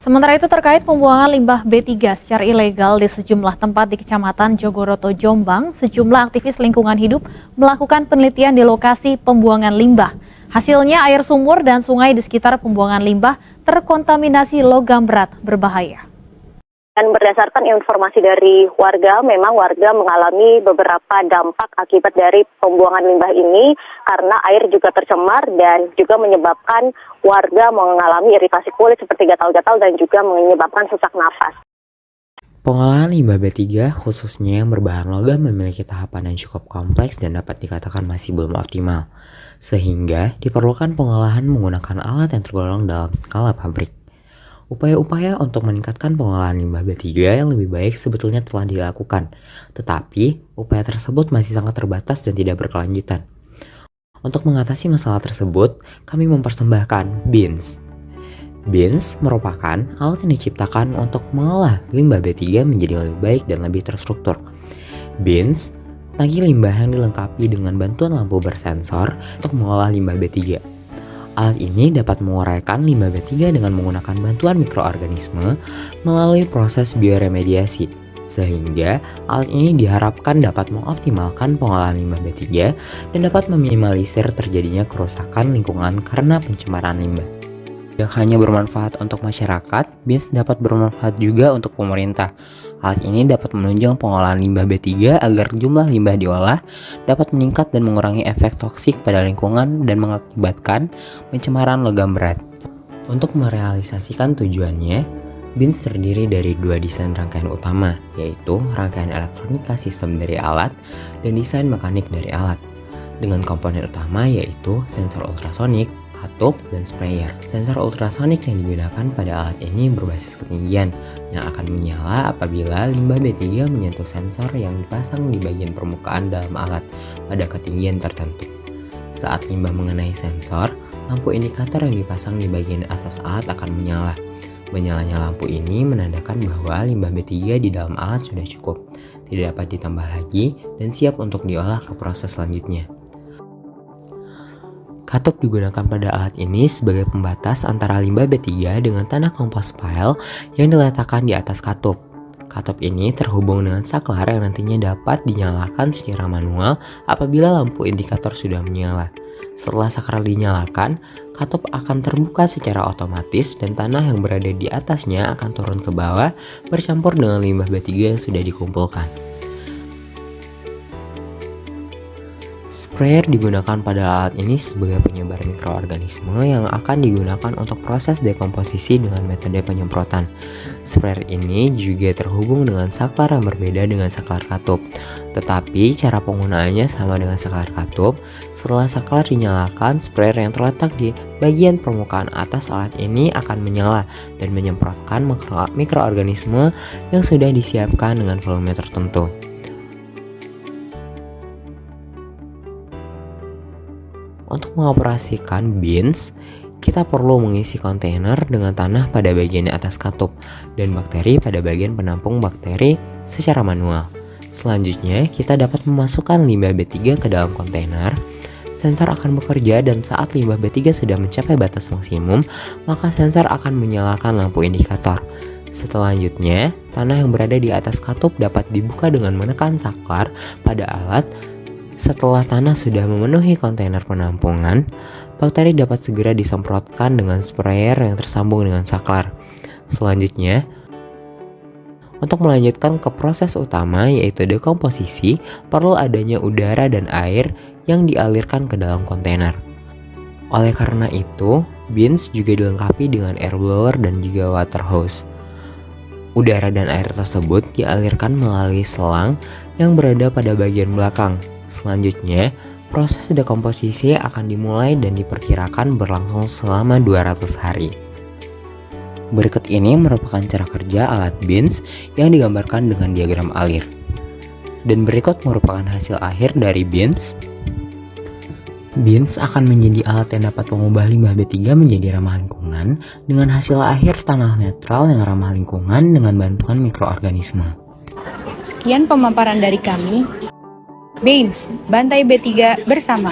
Sementara itu terkait pembuangan limbah B3 secara ilegal di sejumlah tempat di Kecamatan Jogoroto, Jombang, sejumlah aktivis lingkungan hidup melakukan penelitian di lokasi pembuangan limbah. Hasilnya air sumur dan sungai di sekitar pembuangan limbah terkontaminasi logam berat berbahaya. Dan berdasarkan informasi dari warga, memang warga mengalami beberapa dampak akibat dari pembuangan limbah ini karena air juga tercemar dan juga menyebabkan warga mengalami iritasi kulit seperti gatal-gatal dan juga menyebabkan sesak nafas. Pengolahan limbah B3 khususnya yang berbahan logam memiliki tahapan yang cukup kompleks dan dapat dikatakan masih belum optimal. Sehingga diperlukan pengolahan menggunakan alat yang tergolong dalam skala pabrik. Upaya-upaya untuk meningkatkan pengolahan limbah B3 yang lebih baik sebetulnya telah dilakukan, tetapi upaya tersebut masih sangat terbatas dan tidak berkelanjutan. Untuk mengatasi masalah tersebut, kami mempersembahkan bins. Bins merupakan alat yang diciptakan untuk mengolah limbah B3 menjadi lebih baik dan lebih terstruktur. Bins, tangki limbah yang dilengkapi dengan bantuan lampu bersensor untuk mengolah limbah B3. Alat ini dapat menguraikan limbah B3 dengan menggunakan bantuan mikroorganisme melalui proses bioremediasi, sehingga alat ini diharapkan dapat mengoptimalkan pengolahan limbah B3 dan dapat meminimalisir terjadinya kerusakan lingkungan karena pencemaran limbah. Yang hanya bermanfaat untuk masyarakat, bins dapat bermanfaat juga untuk pemerintah. Alat ini dapat menunjang pengolahan limbah B3 agar jumlah limbah diolah dapat meningkat dan mengurangi efek toksik pada lingkungan dan mengakibatkan pencemaran logam berat. Untuk merealisasikan tujuannya, bins terdiri dari dua desain rangkaian utama, yaitu rangkaian elektronika sistem dari alat dan desain mekanik dari alat. Dengan komponen utama yaitu sensor ultrasonik, katup, dan sprayer. Sensor ultrasonik yang digunakan pada alat ini berbasis ketinggian yang akan menyala apabila limbah B3 menyentuh sensor yang dipasang di bagian permukaan dalam alat pada ketinggian tertentu. Saat limbah mengenai sensor, lampu indikator yang dipasang di bagian atas alat akan menyala. Menyalanya lampu ini menandakan bahwa limbah B3 di dalam alat sudah cukup, tidak dapat ditambah lagi, dan siap untuk diolah ke proses selanjutnya. Katup digunakan pada alat ini sebagai pembatas antara limbah B3 dengan tanah kompos pile yang diletakkan di atas katup. Katup ini terhubung dengan saklar yang nantinya dapat dinyalakan secara manual apabila lampu indikator sudah menyala. Setelah saklar dinyalakan, katup akan terbuka secara otomatis dan tanah yang berada di atasnya akan turun ke bawah bercampur dengan limbah B3 yang sudah dikumpulkan. Sprayer digunakan pada alat ini sebagai penyebar mikroorganisme yang akan digunakan untuk proses dekomposisi dengan metode penyemprotan. Sprayer ini juga terhubung dengan saklar yang berbeda dengan saklar katup. Tetapi cara penggunaannya sama dengan saklar katup. Setelah saklar dinyalakan, sprayer yang terletak di bagian permukaan atas alat ini akan menyala dan menyemprotkan mikroorganisme yang sudah disiapkan dengan volume tertentu. Untuk mengoperasikan bins, kita perlu mengisi kontainer dengan tanah pada bagian atas katup dan bakteri pada bagian penampung bakteri secara manual. Selanjutnya, kita dapat memasukkan limbah B3 ke dalam kontainer. Sensor akan bekerja dan saat limbah B3 sudah mencapai batas maksimum, maka sensor akan menyalakan lampu indikator. Selanjutnya, tanah yang berada di atas katup dapat dibuka dengan menekan saklar pada alat. Setelah tanah sudah memenuhi kontainer penampungan, bakteri dapat segera disemprotkan dengan sprayer yang tersambung dengan saklar. Selanjutnya, untuk melanjutkan ke proses utama yaitu dekomposisi, perlu adanya udara dan air yang dialirkan ke dalam kontainer. Oleh karena itu, bins juga dilengkapi dengan air blower dan juga water hose. Udara dan air tersebut dialirkan melalui selang yang berada pada bagian belakang. Selanjutnya, proses dekomposisi akan dimulai dan diperkirakan berlangsung selama 200 hari. Berikut ini merupakan cara kerja alat bins yang digambarkan dengan diagram alir. Dan berikut merupakan hasil akhir dari bins. Bins akan menjadi alat yang dapat mengubah limbah B3 menjadi ramah lingkungan dengan hasil akhir tanah netral yang ramah lingkungan dengan bantuan mikroorganisme. Sekian pemaparan dari kami. Bins, bantai B3 bersama.